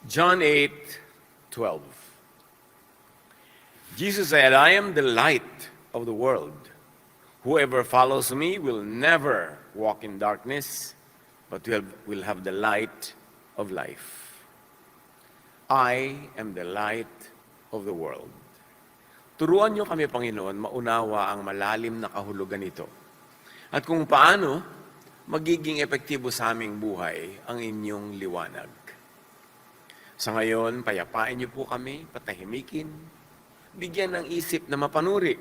John 8:12. Jesus said, I am the light of the world. Whoever follows me will never walk in darkness, but will have the light of life. I am the light of the world. Turuan niyo kami, Panginoon, maunawa ang malalim na kahulugan nito. At kung paano magiging epektibo sa aming buhay ang inyong liwanag. Sa ngayon, payapain niyo po kami, patahimikin, bigyan ng isip na mapanuri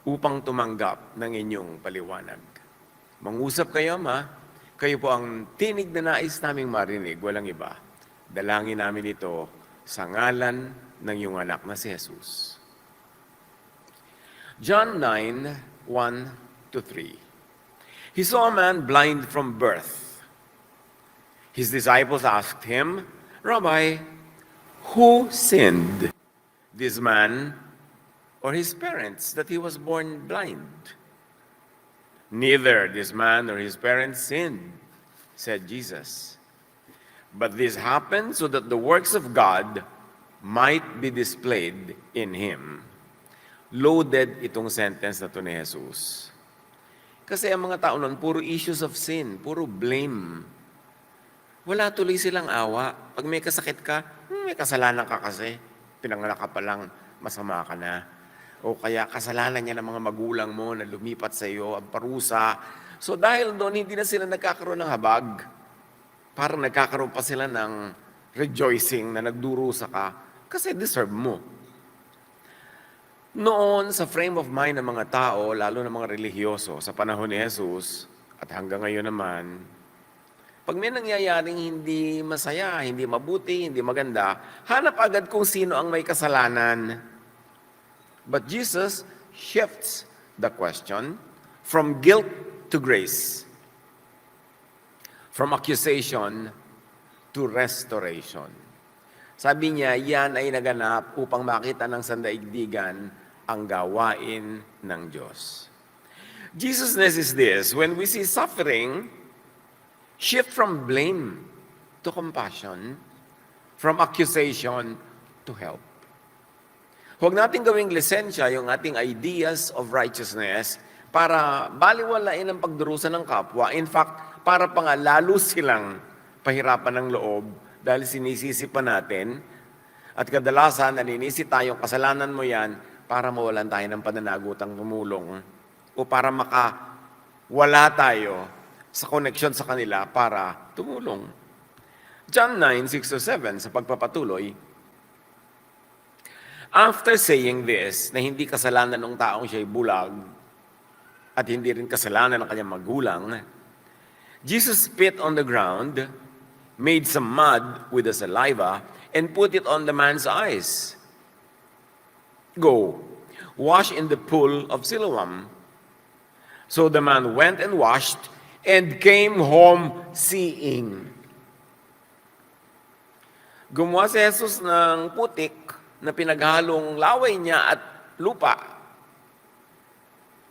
upang tumanggap ng inyong paliwanag. Mangusap kayo, Ama. Kayo po ang tinig na nais naming marinig, walang iba. Dalangin namin ito sa ngalan ng iyong anak na si Jesus. John 9:1-3. He saw a man blind from birth. His disciples asked him, Rabbi, who sinned, this man or his parents, that he was born blind? Neither this man nor his parents sinned, said Jesus. But this happened so that the works of God might be displayed in him. Loaded itong sentence na to ni Jesus. Kasi ang mga tao nun, puro issues of sin, puro blame. Wala tuloy silang awa. Pag may kasakit ka, may kasalanan ka kasi. Pinanganak ka pa lang, masama ka na. O kaya kasalanan niya ng mga magulang mo na lumipat sa iyo, ang parusa. So dahil doon, hindi na sila nagkakaroon ng habag. Parang nagkakaroon pa sila ng rejoicing na nagdurusa ka kasi deserve mo. Noon, sa frame of mind ng mga tao, lalo ng mga relihiyoso, sa panahon ni Jesus, at hanggang ngayon naman, pag may nangyayaring hindi masaya, hindi mabuti, hindi maganda, hanap agad kung sino ang may kasalanan. But Jesus shifts the question from guilt to grace, from accusation to restoration. Sabi niya, yan ay naganap upang makita ng sandaigdigan ang gawain ng Diyos. Jesusness is this: when we see suffering, shift from blame to compassion, from accusation to help. Huwag natin gawing lisensya yung ating ideas of righteousness para baliwalain ang pagdurusa ng kapwa. In fact, para pa nga lalo silang pahirapan ng loob dahil sinisisi pa natin at kadalasan naninisi tayong kasalanan mo yan para mawalan tayo ng pananagutang tumulong o para makawala tayo sa connection sa kanila para tumulong. John 9:6-7 sa pagpapatuloy, after saying this, na hindi kasalanan ng taong siya'y bulag at hindi rin kasalanan ng kanyang magulang, Jesus spit on the ground, made some mud with the saliva, and put it on the man's eyes. Go, wash in the pool of Siloam. So the man went and washed and came home seeing. Gumawa si Jesus ng putik na pinaghalong laway niya at lupa.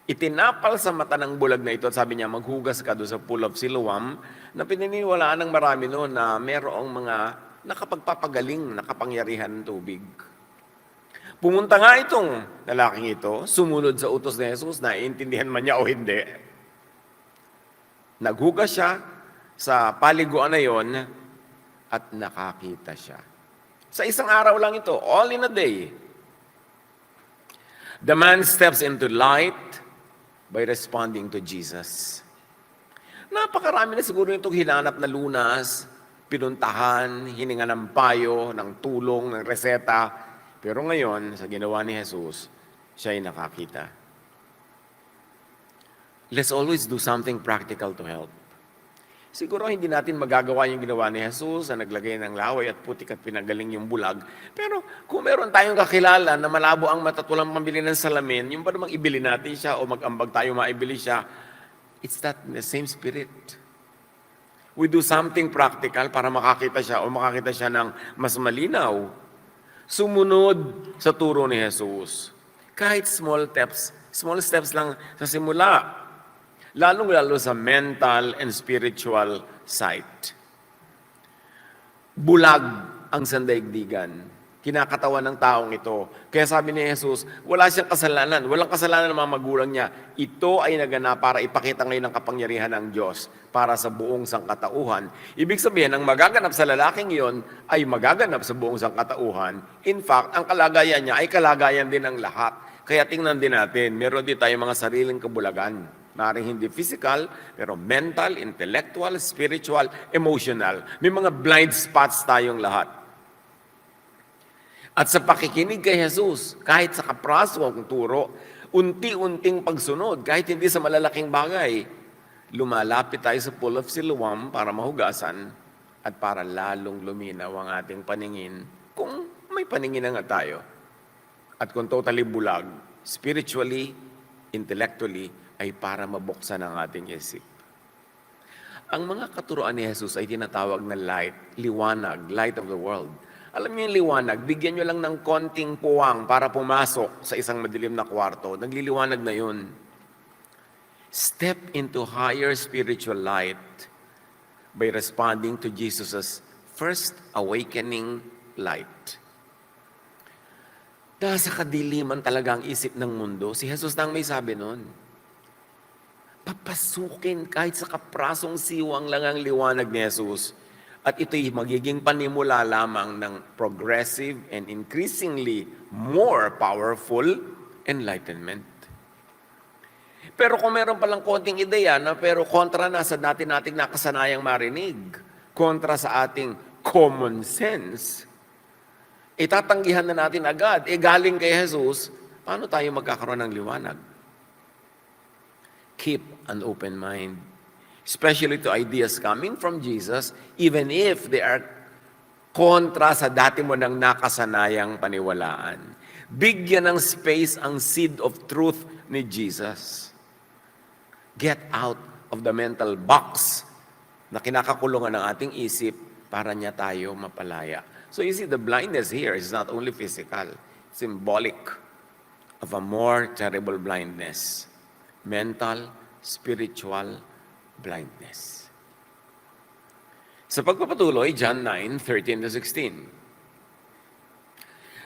Itinapal sa mata ng bulag na ito at sabi niya, maghugas ka doon sa pool of Siloam, na pininiwalaan ng marami noon na mayroong mga nakapagpapagaling, nakapangyarihan ng tubig. Pumunta nga itong lalaking ito, sumunod sa utos ni Jesus, naiintindihan man niya o hindi. Naghugas siya sa paliguan na yon at nakakita siya. Sa isang araw lang ito, all in a day. The man steps into light by responding to Jesus. Napakarami na siguro itong hinanap na lunas, pinuntahan, hininga ng payo, ng tulong, ng reseta. Pero ngayon, sa ginawa ni Jesus, siya ay nakakita. Let's always do something practical to help. Siguro hindi natin magagawa yung ginawa ni Jesus na naglagay ng laway at putik at pinagaling yung bulag. Pero kung meron tayong kakilala na malabo ang mata at walang pambili ng salamin, yung pa namang ibili natin siya o mag-ambag tayo maibili siya, it's that the same spirit. We do something practical para makakita siya o makakita siya ng mas malinaw. Sumunod sa turo ni Jesus. Kahit small steps lang sa simula. Lalong-lalo sa mental and spiritual sight. Bulag ang sandaigdigan. Kinakatawan ng taong ito. Kaya sabi ni Jesus, wala siyang kasalanan. Walang kasalanan ng mga magulang niya. Ito ay naganap para ipakita ngayon ang kapangyarihan ng Diyos para sa buong sangkatauhan. Ibig sabihin, ang magaganap sa lalaking iyon ay magaganap sa buong sangkatauhan. In fact, ang kalagayan niya ay kalagayan din ng lahat. Kaya tingnan din natin, meron din tayong mga sariling kabulagan. Maaaring hindi physical, pero mental, intellectual, spiritual, emotional. May mga blind spots tayong lahat. At sa pakikinig kay Jesus, kahit sa kapraso ang turo, unti-unting pagsunod, kahit hindi sa malalaking bagay, lumalapit tayo sa pool of Siloam para mahugasan at para lalong luminaw ang ating paningin kung may paningin na nga tayo. At kung totally bulag, spiritually, intellectually, ay para mabuksan ang ating isip. Ang mga katuroan ni Jesus ay tinatawag na light, liwanag, light of the world. Alam niyo yung liwanag, bigyan niyo lang ng konting puwang para pumasok sa isang madilim na kwarto. Nagliliwanag na yun. Step into higher spiritual light by responding to Jesus' first awakening light. Dahil sa kadiliman talaga ang isip ng mundo, si Jesus nang may sabi nun, papasukin kahit sa kaprasong siwang lang ang liwanag ni Jesus. At ito'y magiging panimula lamang ng progressive and increasingly more powerful enlightenment. Pero kung meron palang konting ideya na pero kontra na sa dati nating nakasanayang marinig, kontra sa ating common sense, itatanggihan na natin agad, galing kay Jesus, paano tayo magkakaroon ng liwanag? Keep an open mind. Especially to ideas coming from Jesus, even if they are kontra sa dati mo nang nakasanayang paniwalaan. Bigyan ng space ang seed of truth ni Jesus. Get out of the mental box na kinakakulungan ng ating isip para niya tayo mapalaya. So you see, the blindness here is not only physical, symbolic of a more terrible blindness. Mental, spiritual blindness. Sa pagpapatuloy, John 9:13-16.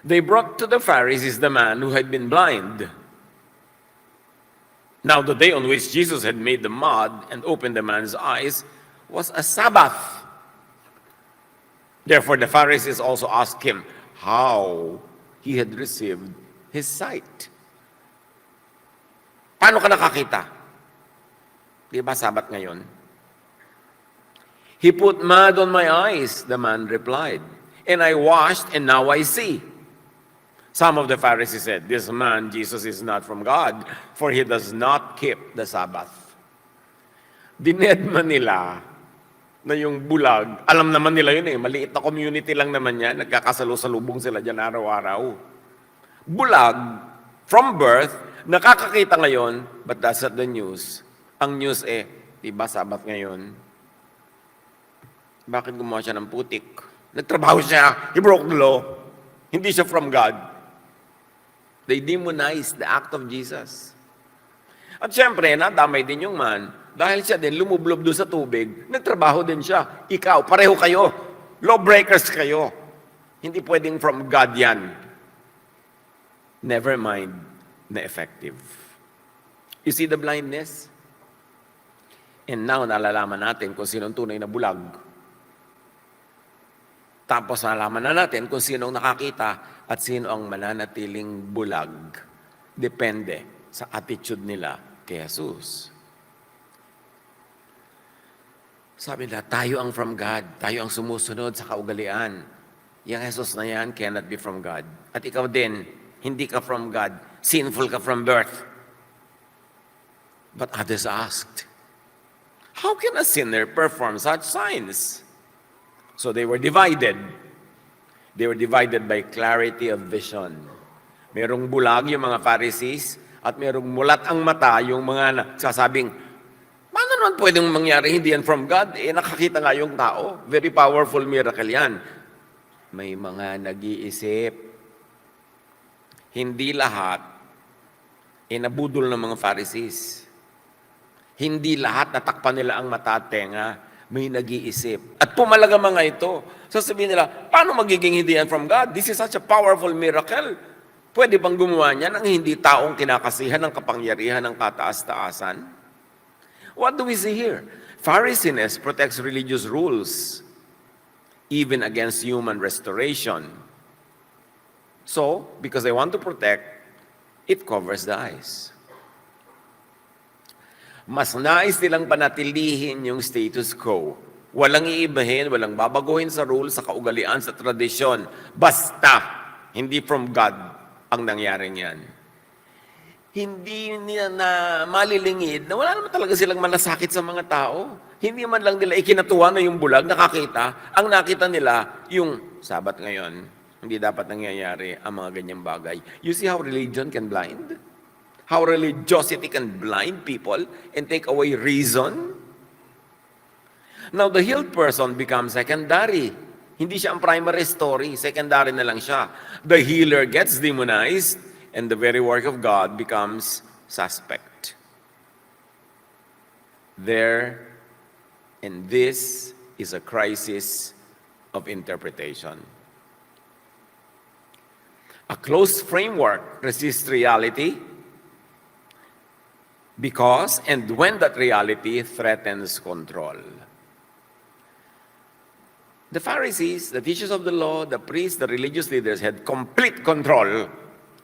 They brought to the Pharisees the man who had been blind. Now the day on which Jesus had made the mud and opened the man's eyes was a Sabbath. Therefore the Pharisees also asked him how he had received his sight. Paano ka nakakita? Di ba Sabat ngayon? He put mud on my eyes, the man replied, and I washed and now I see. Some of the Pharisees said, this man, Jesus, is not from God, for he does not keep the Sabbath. Dinedma nila na yung bulag, alam naman nila yun maliit na community lang naman yan, nagkakasalusalubong sila dyan araw-araw. Bulag, from birth, nakakakita ngayon, but that's not the news. Ang news diba Sabat ngayon? Bakit gumawa siya ng putik? Nagtrabaho siya, he broke the law. Hindi siya from God. They demonized the act of Jesus. At syempre, nadamay din yung man, dahil siya din lumublob doon sa tubig, nagtrabaho din siya. Ikaw, pareho kayo. Lawbreakers kayo. Hindi pwedeng from God yan. Never mind na effective. You see the blindness? And now, nalalaman natin kung sino ang tunay na bulag. Tapos nalalaman na natin kung sino ang nakakita at sino ang mananatiling bulag. Depende sa attitude nila kay Jesus. Sabi nila, tayo ang from God. Tayo ang sumusunod sa kaugalian. Yang Jesus na yan cannot be from God. At ikaw din, hindi ka from God. Sinful ka from birth. But others asked, how can a sinner perform such signs? So they were divided. They were divided by clarity of vision. Merong bulag yung mga Pharisees at merong mulat ang mata yung mga nagsasabing, paano naman pwedeng mangyari hindi yan from God? Nakakita nga yung tao. Very powerful miracle yan. May mga nag-iisip. Hindi lahat nabudol ng mga Pharisees. Hindi lahat natakpan nila ang mata at tenga. may nag-iisip. At pumalaga mga ito. Sasabihin nila, paano magiging hindi yan from God? This is such a powerful miracle. Pwede bang gumawa niya ng hindi taong kinakasihan ng kapangyarihan ng kataas-taasan? What do we see here? Pharisees protects religious rules, even against human restoration. So, because they want to protect, it covers the eyes. Mas nais nilang panatilihin yung status quo. Walang iibahin, walang babaguhin sa rules, sa kaugalian, sa tradisyon. Basta, hindi from God ang nangyaring yan. Hindi nila na malilingid na wala naman talaga silang malasakit sa mga tao. Hindi man lang nila ikinatuwa na yung bulag, nakakita. Ang nakita nila, yung Sabat ngayon, hindi dapat nangyayari ang mga ganyang bagay. You see how religion can blind? How religiosity can blind people and take away reason? Now, the healed person becomes secondary. Hindi siya ang primary story. Secondary na lang siya. The healer gets demonized and the very work of God becomes suspect. And this is a crisis of interpretation. A closed framework resists reality because and when that reality threatens control. The Pharisees, the teachers of the law, the priests, the religious leaders had complete control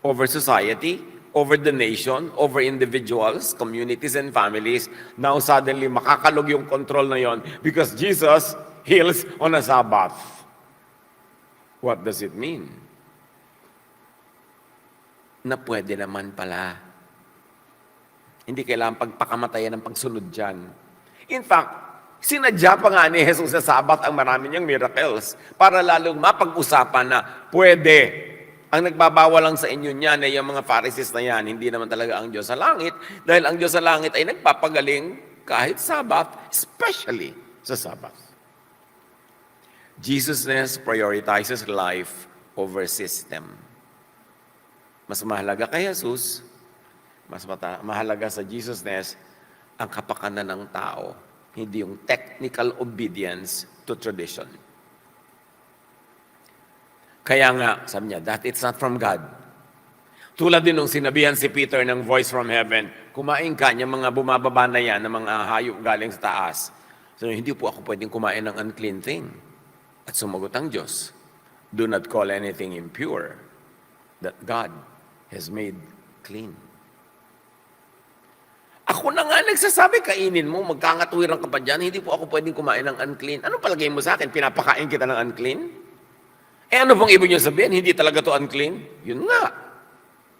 over society, over the nation, over individuals, communities, and families. Now suddenly, makakalog yung control na yon because Jesus heals on a Sabbath. What does it mean? Na pwede naman pala. Hindi kailangan pagpakamatayan ng pagsunod dyan. In fact, sinadya pa nga ni Jesus sa Sabat ang marami niyang miracles para lalong mapag-usapan na pwede. Ang nagbabawal lang sa inyo niyan ay yung mga Pharisees na yan, hindi naman talaga ang Diyos sa langit, dahil ang Diyos sa langit ay nagpapagaling kahit Sabat, especially sa Sabat. Jesusness prioritizes life over system. Mas mahalaga kay Jesus, mas mahalaga sa Jesusness ang kapakanan ng tao, hindi yung technical obedience to tradition. Kaya nga, sabi niya, that it's not from God. Tulad din nung sinabihan si Peter ng voice from heaven, kumain ka niya mga bumababa na yan, ng mga hayop galing sa taas. So, hindi po ako pwedeng kumain ng unclean thing. At sumagot ang Diyos, do not call anything impure that God has made clean. Ako na nga nagsasabi, kainin mo, magkangatuwiran ka pa dyan, hindi po ako pwedeng kumain ng unclean. Ano palagay mo sa akin? Pinapakain kita ng unclean? Ano pong ibig niyo sabihin? Hindi talaga to unclean? Yun nga.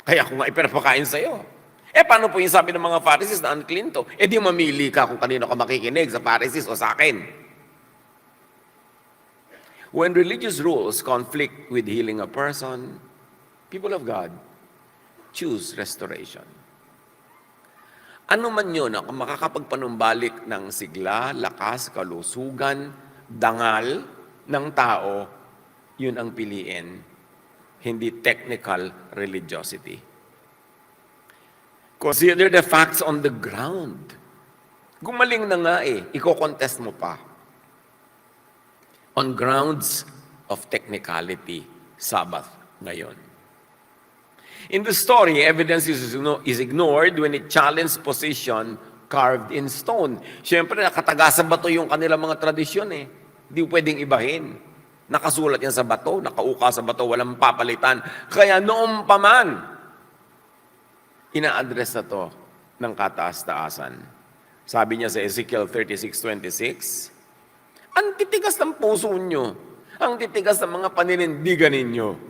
Kaya ako nga ipinapakain sa'yo. Paano po yung sabi ng mga Pharisees na unclean to? Di mamili ka kung kanino ka makikinig, sa Pharisees o sa akin. When religious rules conflict with healing a person, people of God choose restoration. Ano man yun, kung makakapagpanumbalik ng sigla, lakas, kalusugan, dangal ng tao, yun ang piliin, hindi technical religiosity. Consider the facts on the ground. Gumaling na nga iko-contest mo pa. On grounds of technicality, Sabbath ngayon. In the story, evidence is ignored when it challenged position carved in stone. Siyempre, nakataga sa bato yung kanilang mga tradisyon Hindi pwedeng ibahin. Nakasulat yan sa bato, nakauka sa bato, walang papalitan. Kaya noong pa man, ina-address na to ng kataas-taasan. Sabi niya sa Ezekiel 36:26, ang titigas ng puso nyo, ang titigas ng mga paninindigan ninyo,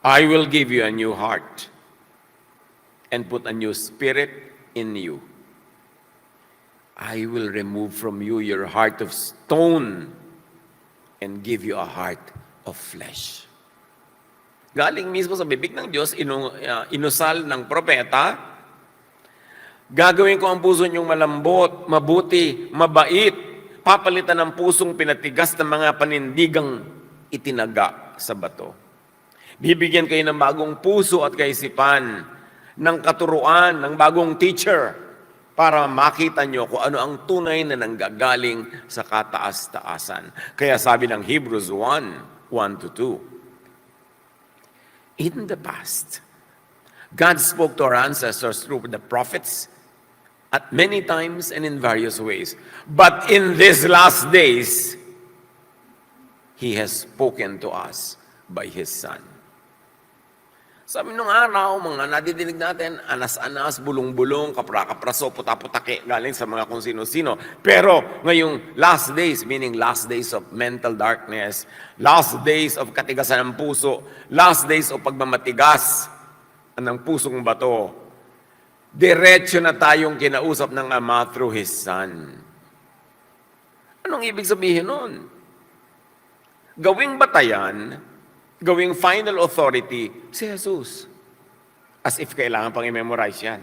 I will give you a new heart and put a new spirit in you. I will remove from you your heart of stone and give you a heart of flesh. Galing mismo sa bibig ng Diyos, inusal ng propeta, gagawin ko ang puso niyong malambot, mabuti, mabait, papalitan ng pusong pinatigas ng mga panindigang itinaga sa bato. Bibigyan kayo ng bagong puso at kaisipan, ng katuruan, ng bagong teacher, para makita nyo kung ano ang tunay na nanggagaling sa kataas-taasan. Kaya sabi ng Hebrews 1:1-2, in the past, God spoke to our ancestors through the prophets at many times and in various ways. But in these last days, He has spoken to us by His Son. Sabi nung araw, mga nadidinig natin, anas-anas, bulong-bulong, kapra-kapraso, puta-putake, galing sa mga kung sino-sino. Pero ngayong last days, meaning last days of mental darkness, last days of katigasan ng puso, last days of pagmamatigas ng pusong bato, diretso na tayong kinausap ng Ama through His Son. Anong ibig sabihin nun? Gawing batayan, gawing final authority, si Jesus. As if kailangan pang i-memorize yan.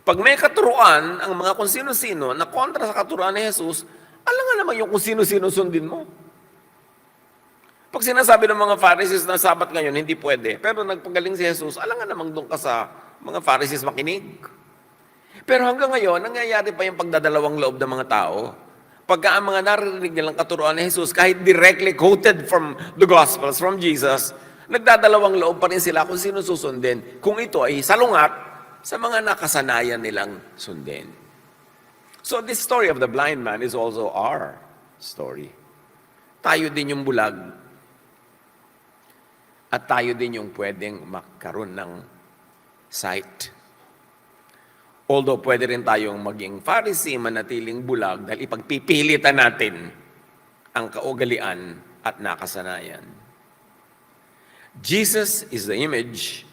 Pag may katuruan, ang mga kung sino-sino na kontra sa katuruan ni Jesus, alam nga naman yung kung sino-sino sundin mo. Pag sinasabi ng mga Pharisees na Sabat ngayon, hindi pwede. Pero nagpagaling si Jesus, alam nga naman doon ka sa mga Pharisees makinig. Pero hanggang ngayon, nangyayari pa yung pagdadalawang loob ng mga tao. Pagka ang mga naririnig nilang katuruan ni Jesus, kahit directly quoted from the Gospels, from Jesus, nagdadalawang loob pa rin sila kung sino susundin. Kung ito ay salungat sa mga nakasanayan nilang sundin. So this story of the blind man is also our story. Tayo din yung bulag. At tayo din yung pwedeng magkaroon ng sight. Although pwede rin tayong maging Pharisee, manatiling bulag, dahil ipagpipilitan natin ang kaugalian at nakasanayan. Jesus is the image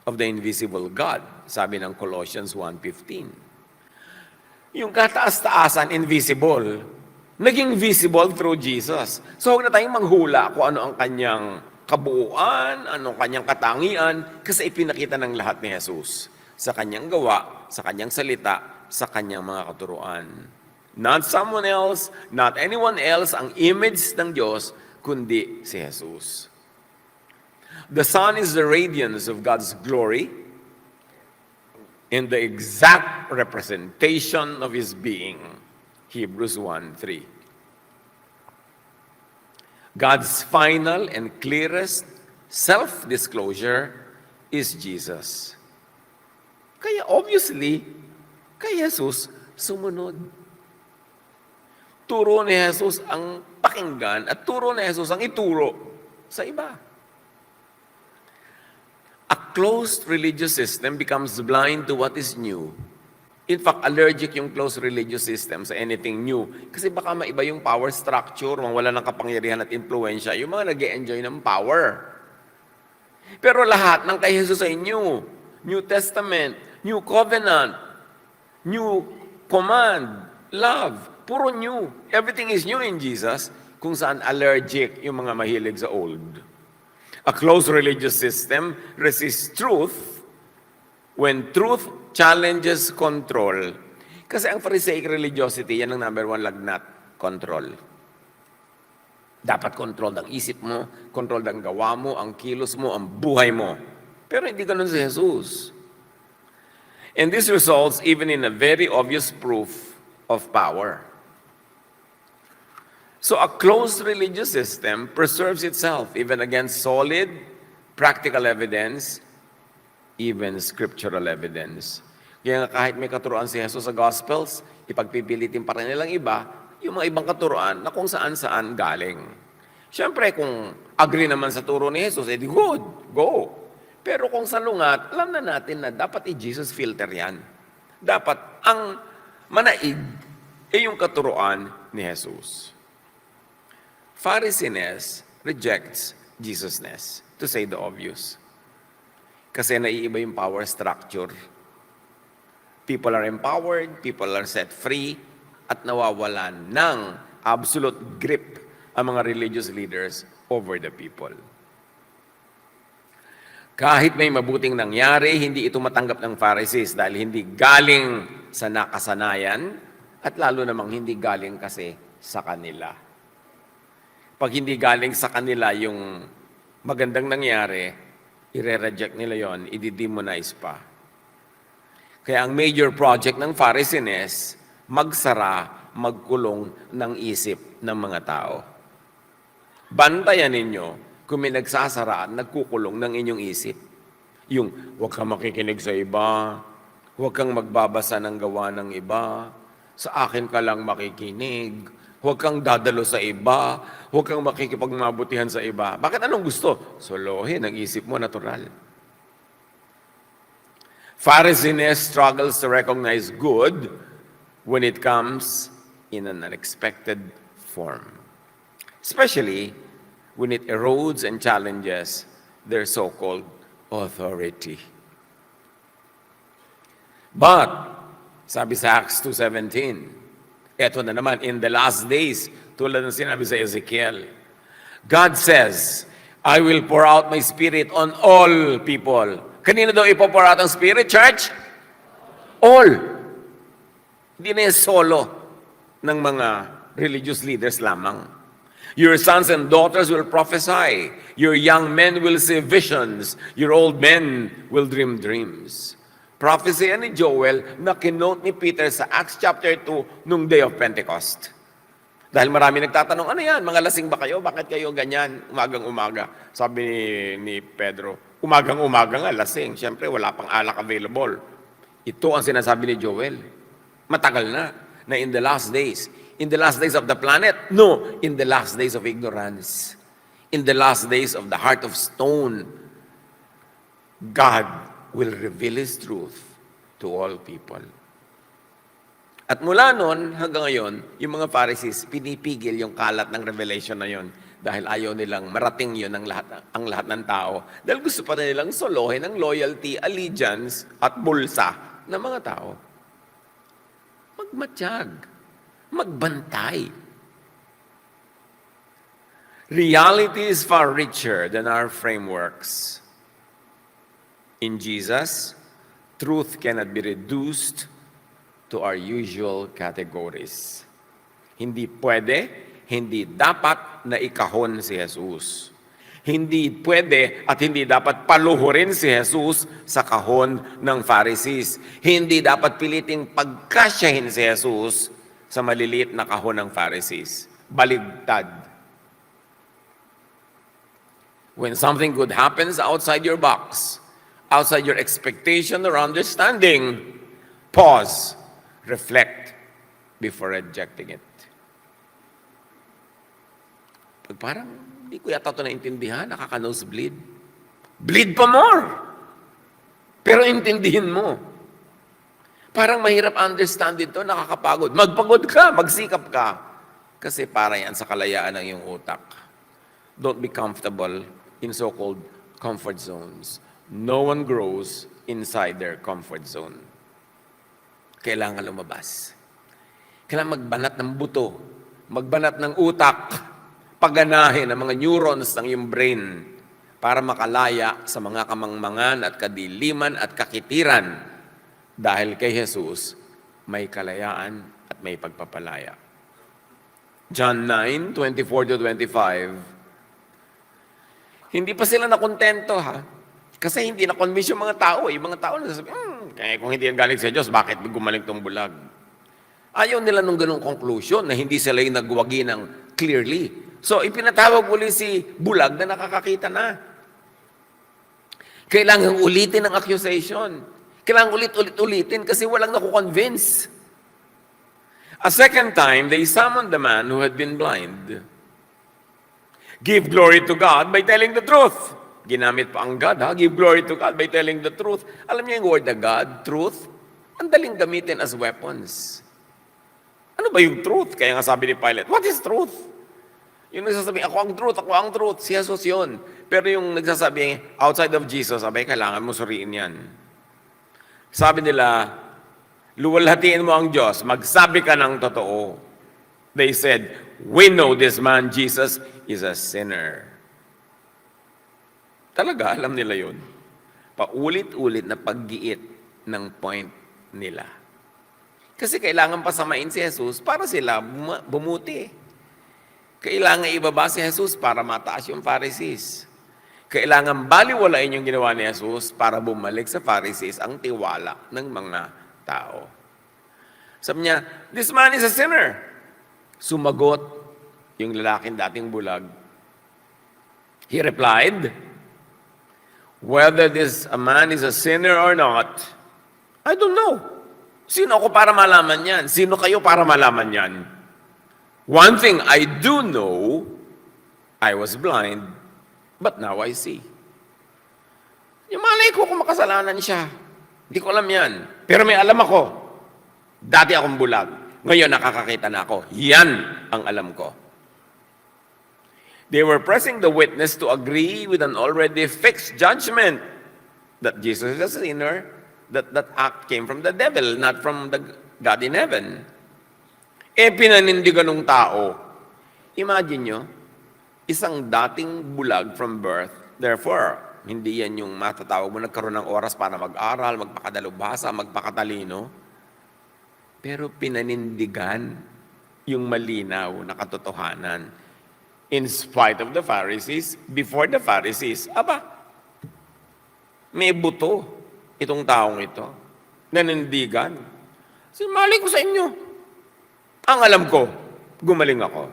of the invisible God, sabi ng Colossians 1:15. Yung kataas-taasan, invisible, naging visible through Jesus. So huwag na tayong manghula kung ano ang kanyang kabuuan, ano ang kanyang katangian, kasi ipinakita ng lahat ni Jesus sa kanyang gawa, sa kanyang salita, sa kanyang mga katuruan. Not someone else, not anyone else, ang image ng Diyos, kundi si Jesus. The Son is the radiance of God's glory in the exact representation of His being. Hebrews 1:3. God's final and clearest self-disclosure is Jesus. Kaya obviously, kay Jesus, sumunod. Turo ni Jesus ang pakinggan at turo ni Jesus ang ituro sa iba. A closed religious system becomes blind to what is new. In fact, allergic yung closed religious system sa anything new. Kasi baka maiba yung power structure, wala ng kapangyarihan at impluensya, yung mga nag-e-enjoy ng power. Pero lahat ng kay Jesus ay new. New Testament, New Covenant, New Command, Love, puro new. Everything is new in Jesus, kung saan allergic yung mga mahilig sa old. A closed religious system resists truth when truth challenges control. Kasi ang Pharisaic religiosity, yan ang number one lagnat, control. Dapat control ang isip mo, control ang gawa mo, ang kilos mo, ang buhay mo. Pero hindi ganun si Jesus. And this results even in a very obvious proof of power. So a closed religious system preserves itself even against solid, practical evidence, even scriptural evidence. Kaya kahit may katuruan si Jesus sa Gospels, ipagpipilitin pa rin nilang iba, yung mga ibang katuruan na kung saan-saan galing. Siyempre, kung agree naman sa turo ni Jesus, edi good, go. Pero kung salungat, alam na natin na dapat i-Jesus filter yan. Dapat ang manaig ay yung katuruan ni Jesus. Pharisees rejects Jesusness, to say the obvious. Kasi naiiba yung power structure. People are empowered, people are set free, at nawawalan ng absolute grip ang mga religious leaders over the people. Kahit may mabuting nangyari, hindi ito matanggap ng Pharisees dahil hindi galing sa nakasanayan at lalo namang hindi galing kasi sa kanila. Pag hindi galing sa kanila yung magandang nangyari, i-reject nila yon, i-demonize pa. Kaya ang major project ng Pharisees, magsara, magkulong ng isip ng mga tao. Bantayan ninyo kung may nagsasara at nagkukulong ng inyong isip. Yung huwag kang makikinig sa iba, huwag kang magbabasa ng gawa ng iba, sa akin ka lang makikinig, huwag kang dadalo sa iba, huwag kang makikipagmabutihan sa iba. Bakit anong gusto? Solohin ang isip mo, natural. Pharisees struggles to recognize good when it comes in an unexpected form, especially when it erodes and challenges their so-called authority. But, sabi sa Acts 2:17, eto na naman, in the last days, tulad ng sinabi sa Ezekiel, God says, I will pour out my spirit on all people. Kanino daw ipo-pour out ang spirit, church? All. Hindi na yung solo ng mga religious leaders lamang. Your sons and daughters will prophesy. Your young men will see visions. Your old men will dream dreams. Prophecy ni Joel na kinote ni Peter sa Acts chapter 2 nung day of Pentecost. Dahil marami nagtatanong, ano yan? Mga lasing ba kayo? Bakit kayo ganyan? Umagang-umaga. Sabi ni Pedro, umagang-umaga nga, lasing. Siyempre, wala pang alak available. Ito ang sinasabi ni Joel. Matagal na in the last days. In the last days of the planet? No, in the last days of ignorance. In the last days of the heart of stone, God will reveal His truth to all people. At mula noon hanggang ngayon, yung mga Pharisees, pinipigil yung kalat ng revelation na yon dahil ayaw nilang marating yun ang lahat ng tao. Dahil gusto pa nilang solohin ang loyalty, allegiance, at bulsa ng mga tao. Magmatiyag. Magbantay. Reality is far richer than our frameworks. In Jesus, truth cannot be reduced to our usual categories. Hindi pwede, hindi dapat na ikahon si Jesus. Hindi pwede at hindi dapat paluhurin si Jesus sa kahon ng Pharisees. Hindi dapat piliting pagkasyahin si Jesus sa maliliit na kahon ng Pharisees. Baligtad. When something good happens outside your box, outside your expectation or understanding, pause, reflect before rejecting it. Pag parang hindi ko yata ito naintindihan, nakaka-nosebleed. Bleed pa more! Pero intindihin mo. Parang mahirap understand ito, nakakapagod. Magpagod ka, magsikap ka. Kasi para yan sa kalayaan ng iyong utak. Don't be comfortable in so-called comfort zones. No one grows inside their comfort zone. Kailangan lumabas. Kailangan magbanat ng buto, magbanat ng utak, paganahin ang mga neurons ng iyong brain para makalaya sa mga kamangmangan at kadiliman at kakitiran dahil kay Jesus may kalayaan at may pagpapalaya. John 9:24-25. Hindi pa sila nakontento ha. Kasi hindi na-convince yung mga tao. Yung mga tao nagsasabi, kaya kung hindi yan galing sa Diyos, bakit gumaling tong bulag? Ayaw nila nung ganung conclusion na hindi sila yung nagwagi ng clearly. So, ipinatawag uli si bulag na nakakakita na. Kailangan ulitin ang accusation. Kailangan ulitin kasi walang nakukonvince. A second time, they summoned the man who had been blind. Give glory to God by telling the truth. Ginamit pa ang God, ha? Give glory to God by telling the truth. Alam niyo yung word na God, truth, ang daling gamitin as weapons. Ano ba yung truth? Kaya nga sabi ni Pilate, what is truth? Yung nagsasabi, ako ang truth, si Jesus yun. Pero yung nagsasabi, outside of Jesus, abay, kailangan mo suriin yan. Sabi nila, luwalhatiin mo ang Diyos, magsabi ka ng totoo. They said, we know this man, Jesus, is a sinner. Talaga, alam nila yun. Paulit-ulit na paggiit ng point nila. Kasi kailangan pasamain si Jesus para sila bumuti. Kailangan ibaba si Jesus para mataas yung Pharisees. Kailangan baliwalain yung ginawa ni Jesus para bumalik sa Pharisees ang tiwala ng mga tao. Sabi niya, this man is a sinner. Sumagot yung lalaking dating bulag. He replied, whether this a man is a sinner or not, I don't know. Sino ako para malaman yan? Sino kayo para malaman yan? One thing I do know, I was blind, but now I see. Yung malay ko kung makasalanan siya. Hindi ko alam yan. Pero may alam ako. Dati akong bulag. Ngayon nakakakita na ako. Yan ang alam ko. They were pressing the witness to agree with an already fixed judgment that Jesus is a sinner, that act came from the devil, not from the God in heaven. Pinanindigan ng tao. Imagine nyo, isang dating bulag from birth, therefore, hindi yan yung matatawag mo nagkaroon ng oras para mag-aral, magpakadalubhasa, magpakatalino. Pero pinanindigan yung malinaw na katotohanan. In spite of the Pharisees, before the Pharisees, may buto itong taong ito. Nanindigan. Mali ko sa inyo. Ang alam ko, gumaling ako.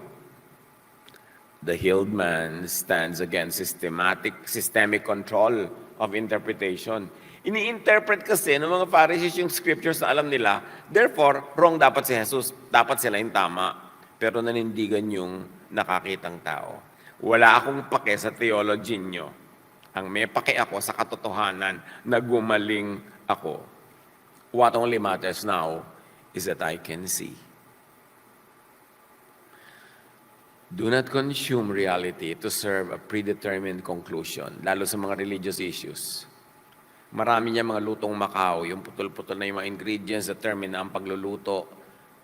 The healed man stands against systemic control of interpretation. Ini-interpret kasi ng mga Pharisees yung scriptures na alam nila. Therefore, wrong dapat si Jesus. Dapat sila yung tama. Pero nanindigan yung nakakitang tao. Wala akong pake sa theology nyo. Ang may pake ako sa katotohanan na gumaling ako. What only matters now is that I can see. Do not consume reality to serve a predetermined conclusion, lalo sa mga religious issues. Marami niya mga lutong Macau, yung putol-putol na yung mga ingredients, determine na ang pagluluto.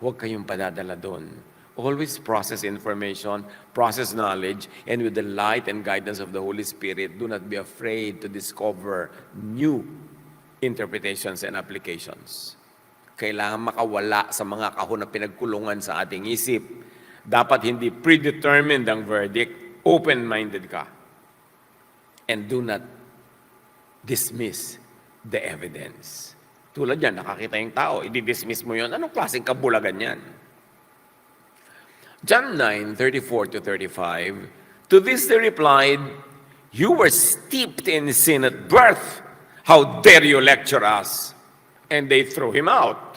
Huwag kayong padadala doon. Always process information, process knowledge, and with the light and guidance of the Holy Spirit, do not be afraid to discover new interpretations and applications. Kailangan makawala sa mga kahon na pinagkulungan sa ating isip. Dapat hindi predetermined ang verdict, open-minded ka. And do not dismiss the evidence. Tulad yan, nakakita yung tao, i-dismiss mo yun. Anong klaseng kabulagan yan? John 9:34-35, to this they replied, you were steeped in sin at birth. How dare you lecture us? And they threw him out.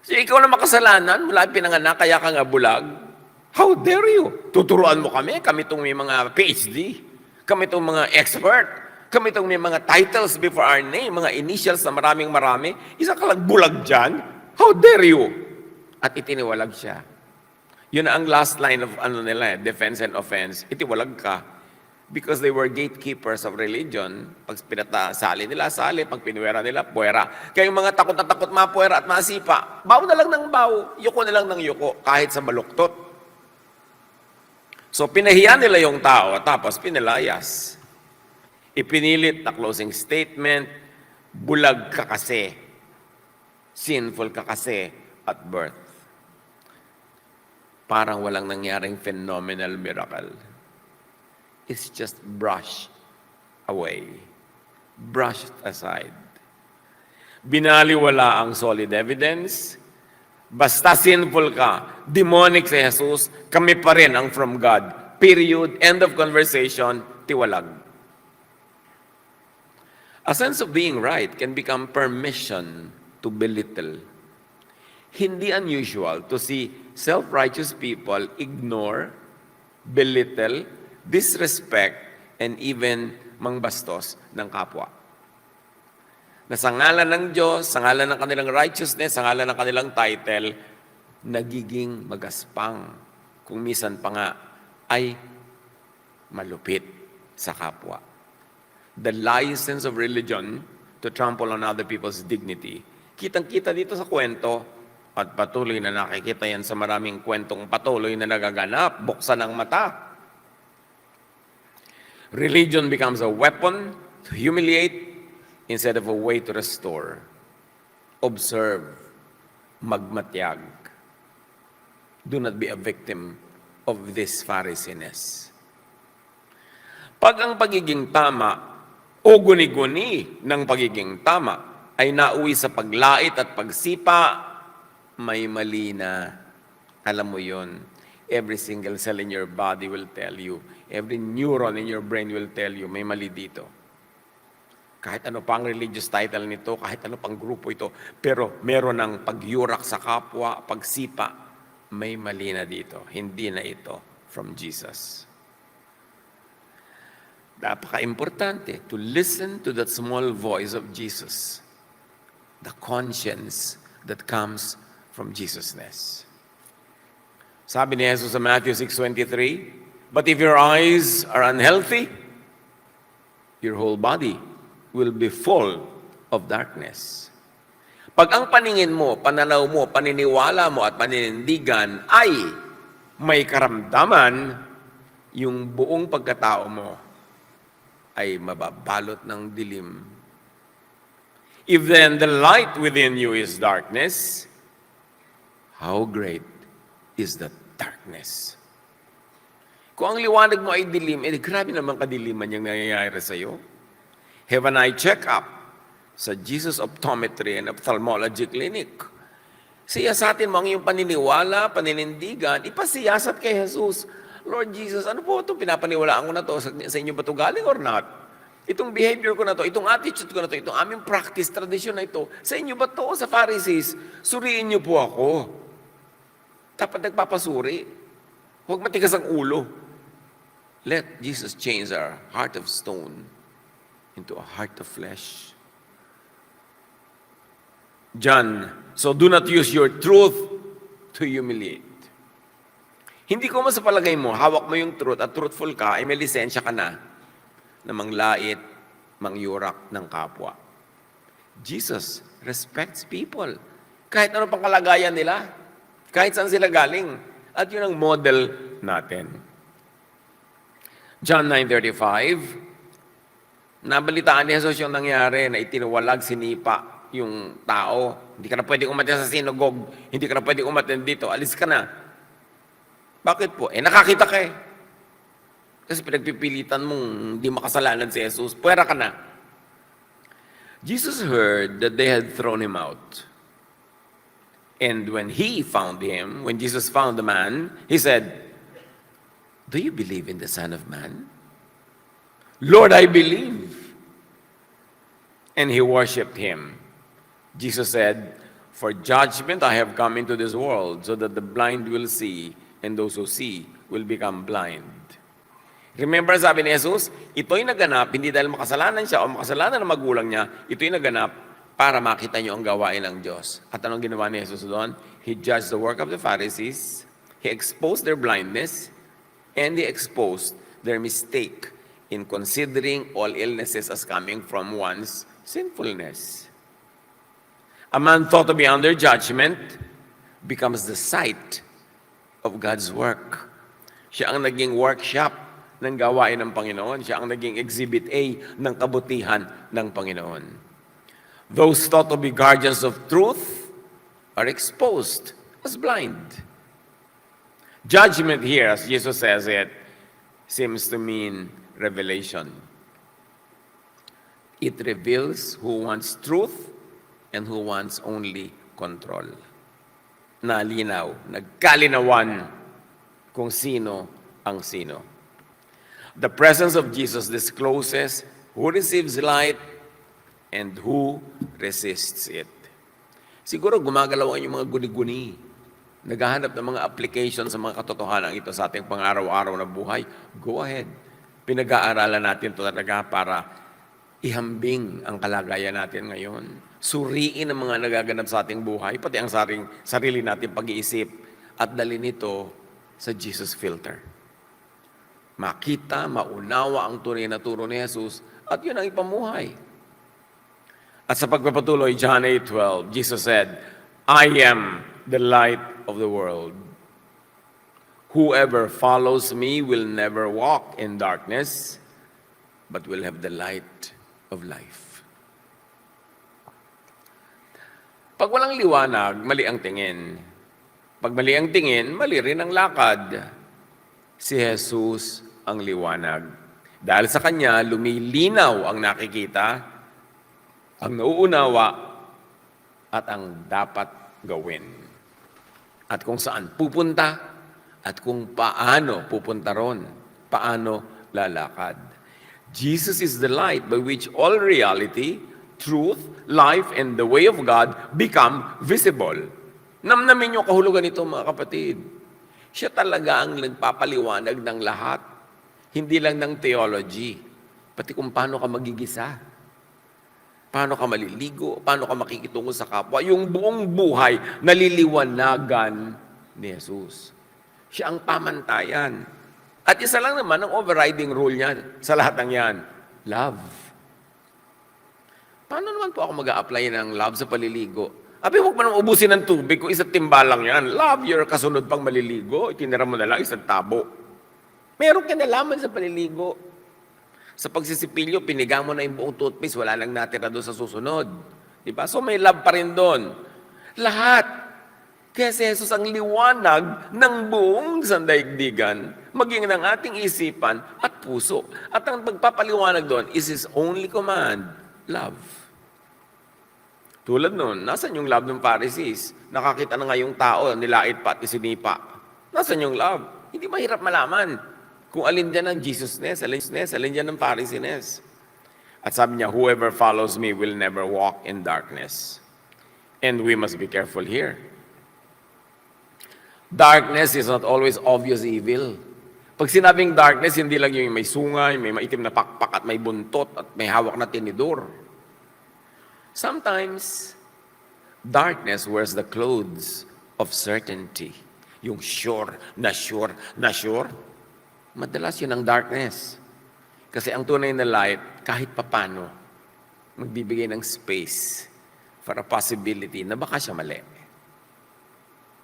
So, ikaw na makasalanan, mula pinanganak, kaya ka nga bulag. How dare you? Tuturuan mo kami itong may mga PhD, kami itong mga expert, kami itong may mga titles before our name, mga initials na maraming-marami, isa ka lang bulag dyan? How dare you? At itiniwalag siya. Yun ang last line of defense and offense. Itiwalag ka. Because they were gatekeepers of religion. Pag sali nila, sali. Pag pinuwera nila, puwera. Kaya yung mga takot na takot, mapuwera at masipa, baw na lang ng baw, yuko na lang ng yuko, kahit sa baluktot. So, pinahiya nila yung tao, tapos pinilayas. Ipinilit na closing statement, bulag ka kasi, sinful ka kasi at birth. Parang walang nangyaring phenomenal miracle. It's just brushed away, brushed aside. Binaliwala ang solid evidence. Basta sinful ka, demonic si Jesus, kami pa rin ang from God. Period. End of conversation. Tiwalag. A sense of being right can become permission to belittle. Hindi unusual to see self-righteous people ignore, belittle, disrespect, and even mangbastos ng kapwa. Na sa ngalan ng Diyos, sa ngalan ng kanilang righteousness, sa ngalan ng kanilang title, nagiging magaspang. Kung minsan pa nga ay malupit sa kapwa. The license of religion to trample on other people's dignity. Kitang-kita dito sa kwento, at patuloy na nakikita yan sa maraming kwentong patuloy na nagaganap, buksan ang mata. Religion becomes a weapon to humiliate instead of a way to restore. Observe, magmatyag. Do not be a victim of this Pharisees. Pag ang pagiging tama o guni-guni ng pagiging tama ay nauwi sa paglait at pagsipa, may mali na. Alam mo yon. Every single cell in your body will tell you. Every neuron in your brain will tell you, may mali dito. Kahit ano pang religious title nito, kahit ano pang grupo ito, pero meron ng pagyurak sa kapwa, pagsipa, may mali na dito. Hindi na ito from Jesus. Napaka-importante to listen to that small voice of Jesus. The conscience that comes from Jesusness. Sabi ni Jesus sa Matthew 6:23, "But if your eyes are unhealthy, your whole body will be full of darkness." Pag ang paningin mo, pananaw mo, paniniwala mo at paninindigan ay may karamdaman, yung buong pagkatao mo ay mababalot ng dilim. If then the light within you is darkness, how great is that darkness? Kung ang liwanag mo ay dilim, grabe naman kadiliman yung nangyayari sa iyo. Have an eye check-up sa Jesus Optometry and Ophthalmology Clinic. Siyasatin mo ang iyong paniniwala, paninindigan, ipasiyasat kay Jesus. Lord Jesus, ano po itong pinapaniwalaan ko na to? Sa inyo ba ito galing or not? Itong behavior ko na to, itong attitude ko na to, itong aming practice, tradisyon na ito, sa inyo ba to? Sa Pharisees, suriin niyo po ako. Dapat nagpapasuri. Huwag matigas ang ulo. Let Jesus change our heart of stone into a heart of flesh. John, so do not use your truth to humiliate. Hindi ko sa palagay mo, hawak mo yung truth at truthful ka, ay may lisensya ka na manglait, mangyurak ng kapwa. Jesus respects people. Kahit ano pang kalagayan nila, kahit saan sila galing. At yun ang model natin. John 9:35, nabalitaan ni Jesus yung nangyari na itinuwalag, sinipa yung tao. Hindi ka na pwedeng umatin sa sinagog. Hindi ka na pwedeng umatin dito. Alis ka na. Bakit po? Nakakita ka eh. Kasi pinagpipilitan mong hindi makasalanan si Jesus. Puwera ka na. Jesus heard that they had thrown him out. And when he found him, when Jesus found the man, he said, "Do you believe in the Son of Man?" "Lord, I believe." And he worshipped him. Jesus said, "For judgment I have come into this world, so that the blind will see, and those who see will become blind." Remember, sabi ni Jesus, ito'y naganap, hindi dahil makasalanan siya o makasalanan ng magulang niya, ito'y naganap para makita niyo ang gawain ng Diyos. At anong ginawa ni Jesus doon? He judged the work of the Pharisees, He exposed their blindness, and He exposed their mistake in considering all illnesses as coming from one's sinfulness. A man thought to be under judgment becomes the site of God's work. Siya ang naging workshop ng gawain ng Panginoon. Siya ang naging exhibit A ng kabutihan ng Panginoon. Those thought to be guardians of truth are exposed as blind. Judgment here, as Jesus says it, seems to mean revelation. It reveals who wants truth and who wants only control. Nalinaw, nagkalinawan kung sino ang sino. The presence of Jesus discloses who receives light and who resists it. Siguro gumagalawan yung mga guni-guni. Naghahanap ng mga application sa mga katotohanan ito sa ating pang-araw-araw na buhay. Go ahead. Pinag-aaralan natin ito talaga para ihambing ang kalagayan natin ngayon. Suriin ang mga nagaganap sa ating buhay, pati ang sarili natin pag-iisip, at dalhin ito sa Jesus filter. Makita, maunawa ang tunay na turo ni Jesus, at yun ang ipamuhay. At sa pagpapatuloy, John 8:12, Jesus said, "I am the light of the world. Whoever follows me will never walk in darkness, but will have the light of life." Pag walang liwanag, mali ang tingin. Pag mali ang tingin, mali rin ang lakad. Si Jesus ang liwanag. Dahil sa Kanya, lumilinaw ang nakikita, ang nauunawa, at ang dapat gawin. At kung saan pupunta, at kung paano pupunta ron, paano lalakad. Jesus is the light by which all reality, truth, life, and the way of God become visible. Namnamin niyo kahulugan nito, mga kapatid. Siya talaga ang nagpapaliwanag ng lahat. Hindi lang ng theology, pati kung paano ka magigisa. Paano ka maliligo, paano ka makikitungo sa kapwa. Yung buong buhay, naliliwanagan ni Jesus. Siya ang pamantayan. At isa lang naman ang overriding rule niya sa lahat ng yan, love. Paano naman po ako mag-a-apply ng love sa paliligo? Abi, huwag mo nang ubusin ng tubig kung isang timbalang yan. Love your kasunod pang maliligo, itinira mo na lang isang tabo. Meron kinalaman sa paliligo. Sa pagsisipilyo, piniga mo na yung buong toothpaste, wala lang natira doon sa susunod. Diba? So may love pa rin doon. Lahat. Kaya si Jesus ang liwanag ng buong sandaigdigan, maging ng ating isipan at puso. At ang pagpapaliwanag doon is His only command, love. Tulad nun, nasan yung love ng Pharisees? Nakakita na nga yung tao, nilait pa at isinipa. Nasan yung love? Hindi mahirap malaman kung alin dyan ang Jesusness, alin dyan ang Pharisees. At sabi niya, whoever follows me will never walk in darkness. And we must be careful here. Darkness is not always obvious evil. Pag sinabing darkness, hindi lang yung may sungay, may maitim na pakpak at may buntot at may hawak na tinidor. Sometimes, darkness wears the clothes of certainty. Yung sure, madalas yun ang darkness. Kasi ang tunay na light, kahit papano, magbibigay ng space for a possibility na baka siya mali.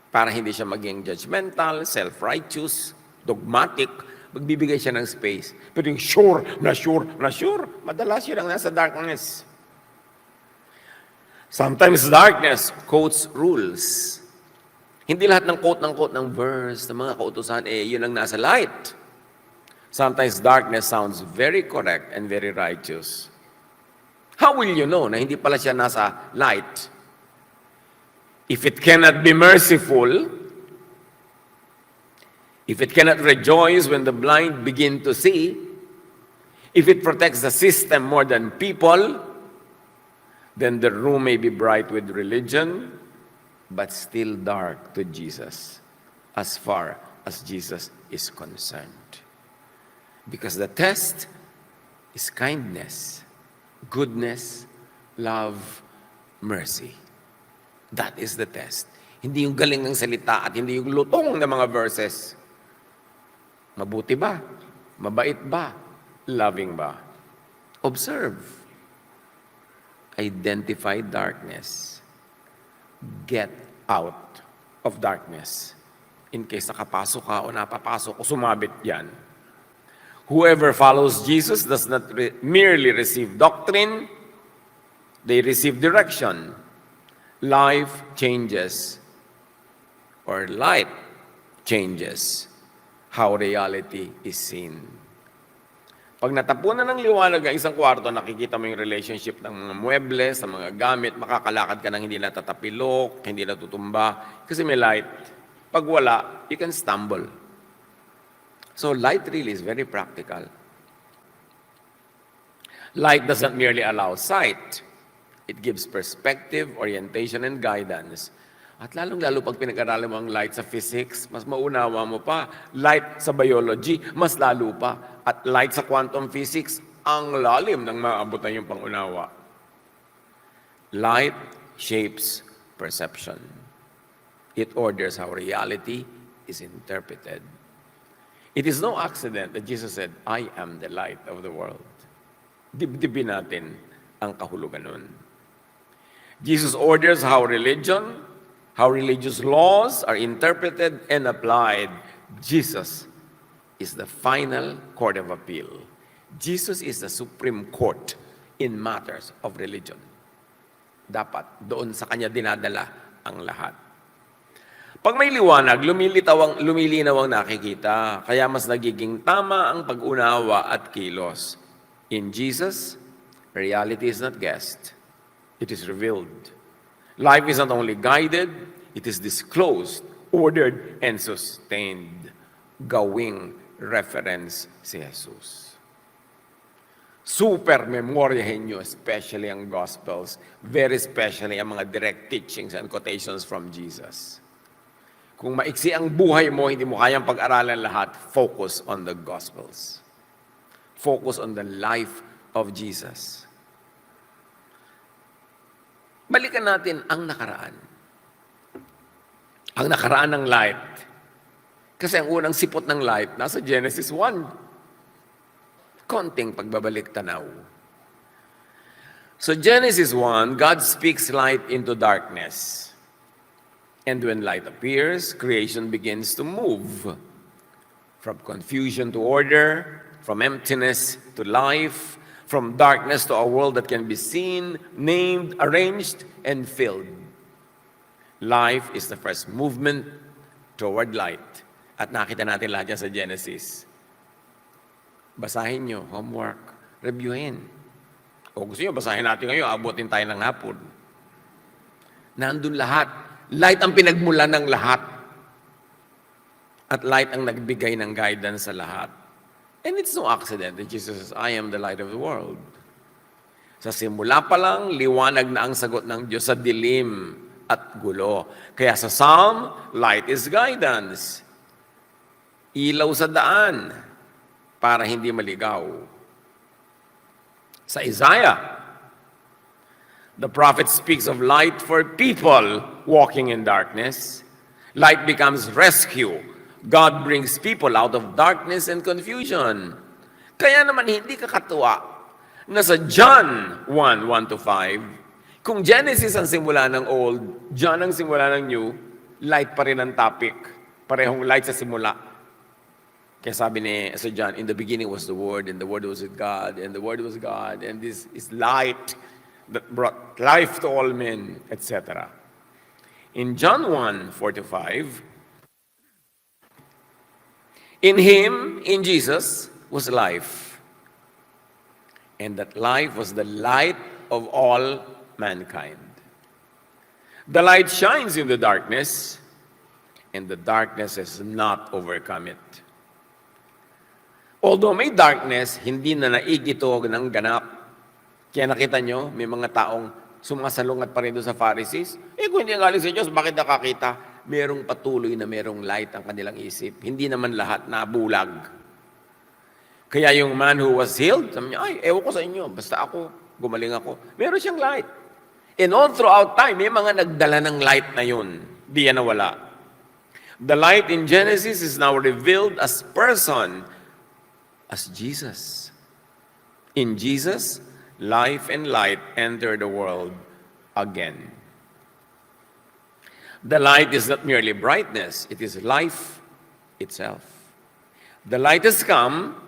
Para hindi siya maging judgmental, self-righteous, dogmatic, magbibigay siya ng space. Pero yung sure, madalas yun ang nasa darkness. Sometimes darkness quotes rules. Hindi lahat ng quote ng verse, ng mga kautusan, yun ang nasa light. Sometimes darkness sounds very correct and very righteous. How will you know na hindi pala siya nasa light? If it cannot be merciful, if it cannot rejoice when the blind begin to see, if it protects the system more than people, then the room may be bright with religion, but still dark to Jesus, as far as Jesus is concerned. Because the test is kindness, goodness, love, mercy. That is the test. Hindi yung galing ng salita at hindi yung lutong ng mga verses. Mabuti ba? Mabait ba? Loving ba? Observe. Identify darkness. Get out of darkness. In case nakapasok ka o napapasok o sumabit yan. Whoever follows Jesus does not merely receive doctrine, they receive direction. Life changes, or light changes how reality is seen. Pag natapunan ng liwanag ang isang kwarto, nakikita mo yung relationship ng mga muebles, ng mga gamit, makakalakad ka ng hindi natatapilok, hindi natutumba, kasi may light. Pag wala, you can stumble. So light really is very practical. Light doesn't merely allow sight. It gives perspective, orientation, and guidance. At lalong-lalo pag pinag-aralan mo ang light sa physics, mas maunawa mo pa. Light sa biology, mas lalo pa. At light sa quantum physics, ang lalim ng maabot na yung pangunawa. Light shapes perception. It orders how reality is interpreted. It is no accident that Jesus said, I am the light of the world. Dibdibin natin ang kahulugan nun. Jesus orders how religious laws are interpreted and applied. Jesus is the final court of appeal. Jesus is the supreme court in matters of religion. Dapat doon sa kanya dinadala ang lahat. Pag may liwanag, lumilinaw ang nakikita, kaya mas nagiging tama ang pag-unawa at kilos. In Jesus, reality is not guessed, it is revealed. Life is not only guided, it is disclosed, ordered, and sustained. Gawing reference si Jesus. Super memoryahin nyo, especially ang Gospels, very especially ang mga direct teachings and quotations from Jesus. Kung maiksi ang buhay mo, hindi mo kayang pag-aralan lahat, focus on the Gospels. Focus on the life of Jesus. Balikan natin ang nakaraan. Ang nakaraan ng light. Kasi ang unang sipot ng light, nasa Genesis 1. Konting pagbabalik tanaw. So Genesis 1, God speaks light into darkness. And when light appears, creation begins to move. From confusion to order, from emptiness to life, from darkness to a world that can be seen, named, arranged, and filled. Life is the first movement toward light. At nakita natin lahat yan sa Genesis. Basahin nyo, homework, reviewin. O gusto nyo, basahin natin ngayon, abutin tayo ng hapon. Nandun lahat. Light ang pinagmula ng lahat. At light ang nagbigay ng guidance sa lahat. And it's no accident that Jesus says, I am the light of the world. Sa simula pa lang, liwanag na ang sagot ng Diyos sa dilim at gulo. Kaya sa Psalm, light is guidance. Ilaw sa daan para hindi maligaw. Sa Isaiah, the prophet speaks of light for people walking in darkness. Light becomes rescue. God brings people out of darkness and confusion. Kaya naman hindi kakatuwa na sa John 1:1-5, kung Genesis ang simula ng old, John ang simula ng new, light pa rin ang topic. Parehong light sa simula. Kaya sabi ni Sir John, in the beginning was the Word, and the Word was with God, and the Word was God, and this is light that brought life to all men, etc. In John 1:4-5, in Him, in Jesus, was life, and that life was the light of all mankind. The light shines in the darkness, and the darkness has not overcome it. Although may darkness, hindi na naig ito ng ganap. Kaya nakita nyo, may mga taong sumasalungat pa rin doon sa Pharisees. Kung hindi ang galing sa Diyos, bakit nakakita? Merong patuloy na merong light ang kanilang isip. Hindi naman lahat na bulag. Kaya yung man who was healed, sabi niya, ewan ko sa inyo, basta ako, gumaling ako. Meron siyang light. And all throughout time, may mga nagdala ng light na yun. Di yan nawala. The light in Genesis is now revealed as person, as Jesus. In Jesus, life and light enter the world again. The light is not merely brightness, it is life itself. The light has come,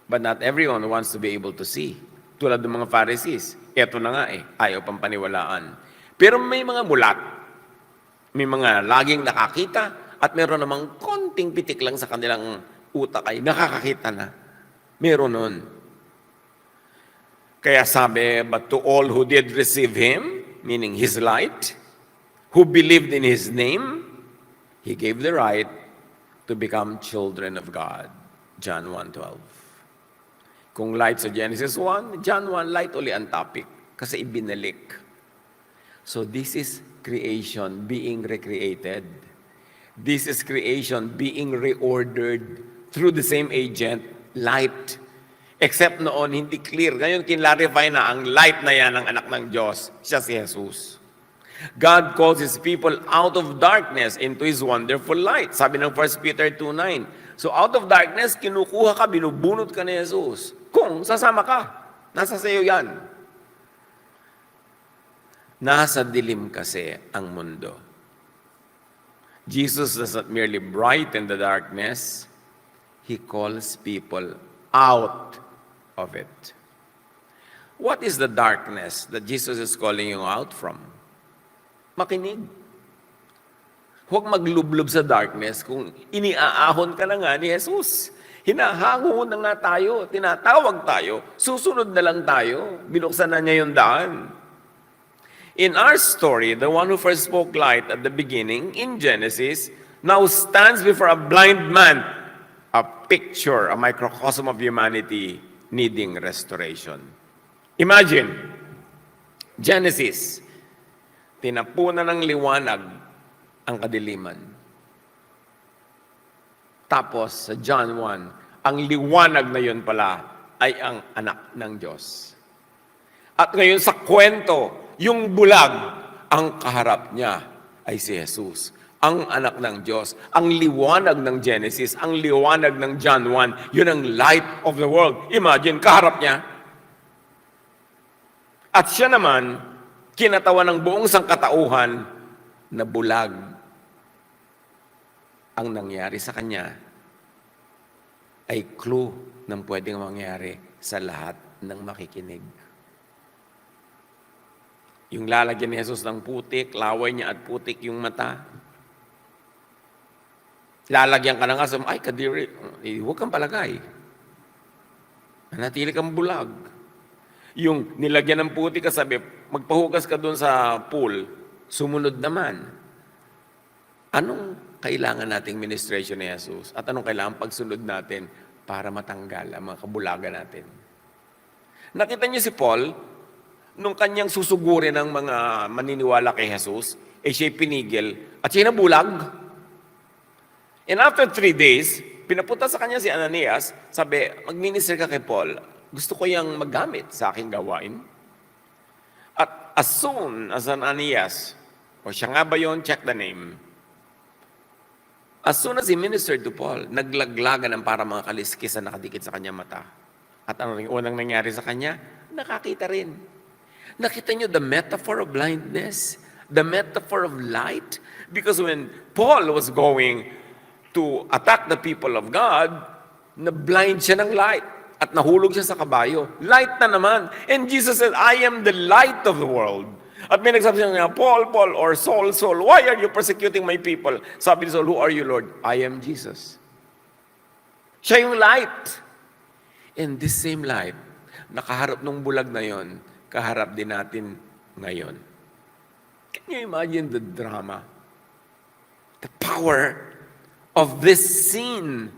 but not everyone wants to be able to see. Tulad ng mga Pharisees, eto na nga ayaw pang paniwalaan. Pero may mga mulat, may mga laging nakakita, at meron namang konting pitik lang sa kanilang utak ay nakakakita na. Meron nun. Kaya sabi, but to all who did receive Him, meaning His light, who believed in His name, He gave the right to become children of God. John 1:12. Kung light sa Genesis 1, John 1, light uli ang topic. Kasi ibinalik. So this is creation being recreated. This is creation being reordered through the same agent, light. Except noon, hindi clear. Ngayon, kinlarify na ang light na yan ng anak ng Diyos. Siya si Jesus. God calls His people out of darkness into His wonderful light. Sabi ng 1 Peter 2:9. So out of darkness, kinukuha ka, binubunot ka ni Jesus. Kung sasama ka, nasa sayo yan. Nasa dilim kasi ang mundo. Jesus does not merely brighten the darkness, He calls people out of it. What is the darkness that Jesus is calling you out from? Makinig. Huwag maglublob sa darkness kung iniaahon ka na nga ni Jesus. Hinahango na nga tayo, tinatawag tayo, susunod na lang tayo, binuksan na niya yung daan. In our story, the one who first spoke light at the beginning, in Genesis, now stands before a blind man, a picture, a microcosm of humanity needing restoration. Imagine, Genesis, tinapunan ng liwanag ang kadiliman. Tapos sa John 1, ang liwanag na yun pala ay ang anak ng Diyos. At ngayon sa kwento, yung bulag, ang kaharap niya ay si Jesus, ang anak ng Diyos. Ang liwanag ng Genesis, ang liwanag ng John 1, yun ang light of the world. Imagine, kaharap niya. At siya naman, kinatawan ng buong sangkatauhan na bulag. Ang nangyari sa kanya ay clue ng pwedeng mangyari sa lahat ng makikinig. Yung lalagyan ni Jesus ng putik, laway niya at putik yung mata. Lalagyan ka ng asam, ay kadiri, huwag kang palagay. Manatili kang bulag. Yung nilagyan ng putik, kasabi, magpahugas ka doon sa pool, sumunod naman. Anong kailangan nating ministration ni Jesus? At anong kailangan pagsunod natin para matanggal ang mga kabulagan natin? Nakita niyo si Paul, nung kanyang susugurin ng mga maniniwala kay Jesus, siya'y pinigil at siya'y nabulag. And after 3 days, pinapunta sa kanya si Ananias, sabi, mag-minister ka kay Paul, gusto ko yang maggamit sa aking gawain. At as soon as Ananias, o siya nga ba yun, check the name. As soon as he ministered to Paul, naglaglagan ng para mga kaliskis na nakadikit sa kanyang mata. At ano rin unang nangyari sa kanya? Nakakita rin. Nakita niyo the metaphor of blindness? The metaphor of light? Because when Paul was going to attack the people of God, na-blind siya ng light at nahulog siya sa kabayo. Light na naman. And Jesus said, I am the light of the world. At may nagsabi siya, Paul, Paul, or Saul, Saul, why are you persecuting my people? Sabi ni Saul, who are you, Lord? I am Jesus. Siya yung light. And this same light, nakaharap nung bulag na yon, kaharap din natin ngayon. Can you imagine the drama? The power of this scene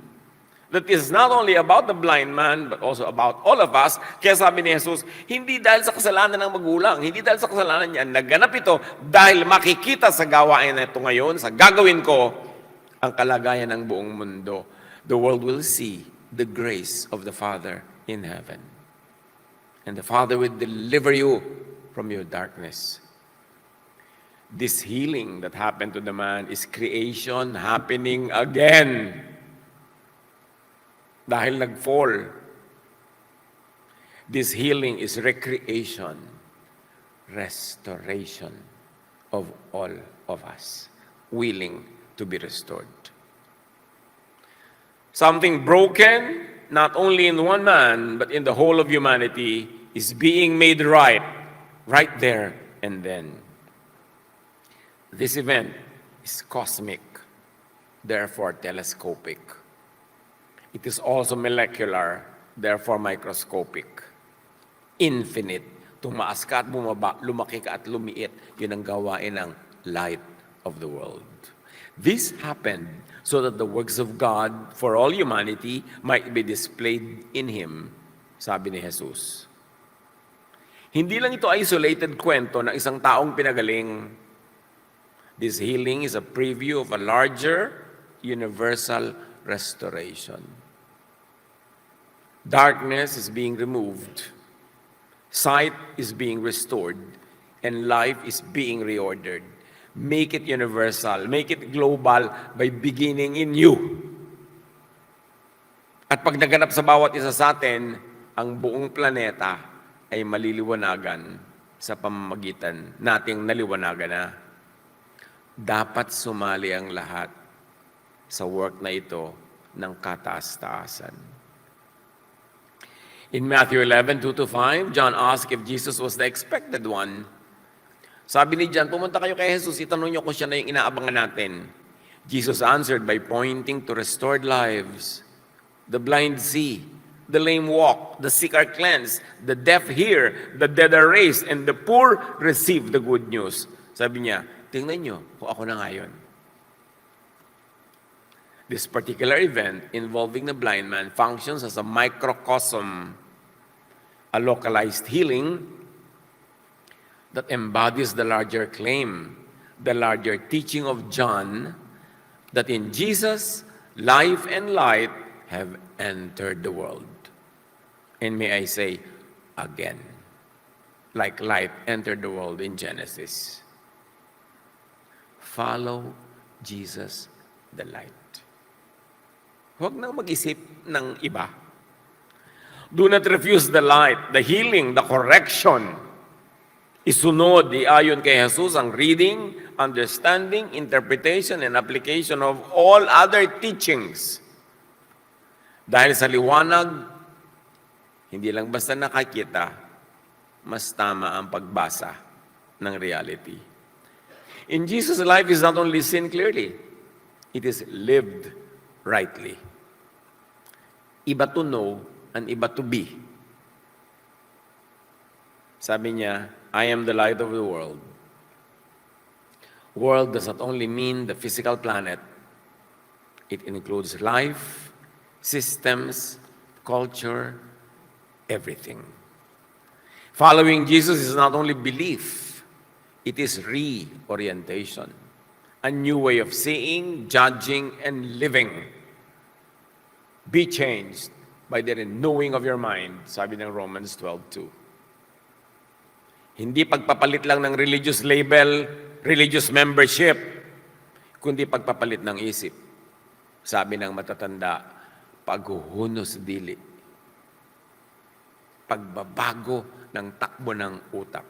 that is not only about the blind man, but also about all of us. Kaya sabi ni Jesus, hindi dahil sa kasalanan ng magulang, hindi dahil sa kasalanan niya, naganap ito dahil makikita sa gawain na ito ngayon, sa gagawin ko, ang kalagayan ng buong mundo. The world will see the grace of the Father in heaven. And the Father will deliver you from your darkness. This healing that happened to the man is creation happening again. Dahil nag-fall. This healing is recreation, restoration of all of us, willing to be restored. Something broken, not only in one man, but in the whole of humanity, is being made right there and then. This event is cosmic, therefore telescopic. It is also molecular, therefore microscopic. Infinite. Tumaas ka at bumaba, lumaki ka at lumiit. Yun ang gawain ng light of the world. This happened so that the works of God for all humanity might be displayed in Him, sabi ni Jesus. Hindi lang ito isolated kwento ng isang taong pinagaling. This healing is a preview of a larger, universal restoration. Darkness is being removed, sight is being restored, and life is being reordered. Make it universal, make it global by beginning in you. At pag naganap sa bawat isa sa atin, ang buong planeta ay maliliwanagan sa pamamagitan nating naliwanagan na. Dapat sumali ang lahat sa work na ito ng kataas-taasan. In Matthew 11:2-5, John asked if Jesus was the expected one. Sabi ni John, pumunta kayo kay Jesus, itanong niyo kung siya na yung inaabangan natin. Jesus answered by pointing to restored lives. The blind see, the lame walk, the sick are cleansed, the deaf hear, the dead are raised, and the poor receive the good news. Sabi niya, tingnan niyo kung ako na ngayon. This particular event involving the blind man functions as a microcosm, a localized healing that embodies the larger claim, the larger teaching of John, that in Jesus, life and light have entered the world. And may I say, again, like light entered the world in Genesis. Follow Jesus, the light. Huwag nang mag-isip ng iba. Do not refuse the light, the healing, the correction. Isunod, ayon kay Jesus, ang reading, understanding, interpretation, and application of all other teachings. Dahil sa liwanag, hindi lang basta nakakita, mas tama ang pagbasa ng reality. In Jesus, life is not only seen clearly, it is lived rightly. Iba to know and iba to be. Sabi niya, I am the light of the world. World does not only mean the physical planet. It includes life, systems, culture, everything. Following Jesus is not only belief, it is reorientation. A new way of seeing, judging, and living. Be changed by the renewing of your mind, sabi ng Romans 12:2. Hindi pagpapalit lang ng religious label, religious membership, kundi pagpapalit ng isip. Sabi ng matatanda, paghuhunos dili. Pagbabago ng takbo ng utak.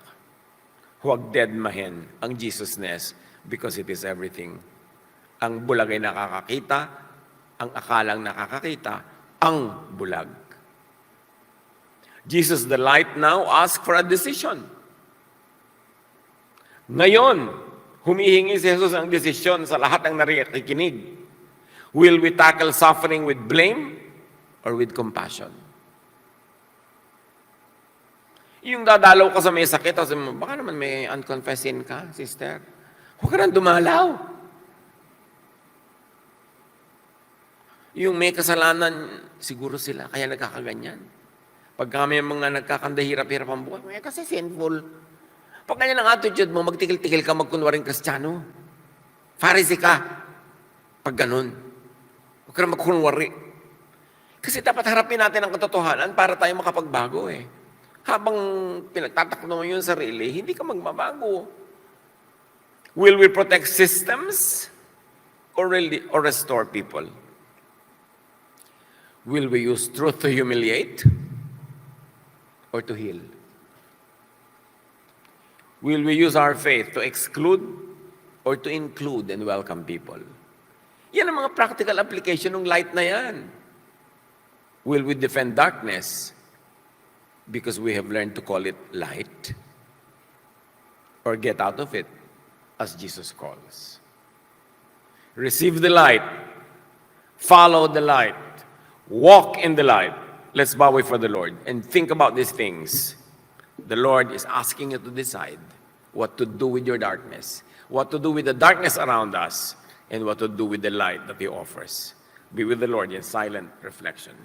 Huwag deadmahin ang Jesusness because it is everything. Ang bulag ay nakakakita, ang akalang nakakakita, ang bulag. Jesus the light now asks for a decision. Ngayon, humihingi si Jesus ang desisyon sa lahat ng nakikinig. Will we tackle suffering with blame or with compassion? Yung dadalaw ka sa may sakit, baka naman may unconfessed sin ka, sister. Huwag ka nang dumalaw. Yung may kasalanan, siguro sila, kaya nagkakaganyan. Pag kami mga nagkakandahirap-hirap ang buhay, kasi sinful. Pag ganyan ang attitude mo, magtikil-tikil ka, magkunwaring Kristiyano. Pharisee ka. Pag ganun. Huwag ka na magkunwari. Kasi dapat harapin natin ang katotohanan para tayo makapagbago eh. Habang pinagtatakbo mo yung sarili, hindi ka magbabago. Will we protect systems or restore people? Will we use truth to humiliate or to heal? Will we use our faith to exclude or to include and welcome people? Yan ang mga practical application ng light na yan. Will we defend darkness because we have learned to call it light? Or get out of it as Jesus calls? Receive the light. Follow the light. Walk in the light. Let's bow before the Lord and think about these things. The Lord is asking you to decide what to do with your darkness, what to do with the darkness around us, and what to do with the light that He offers. Be with the Lord in silent reflection.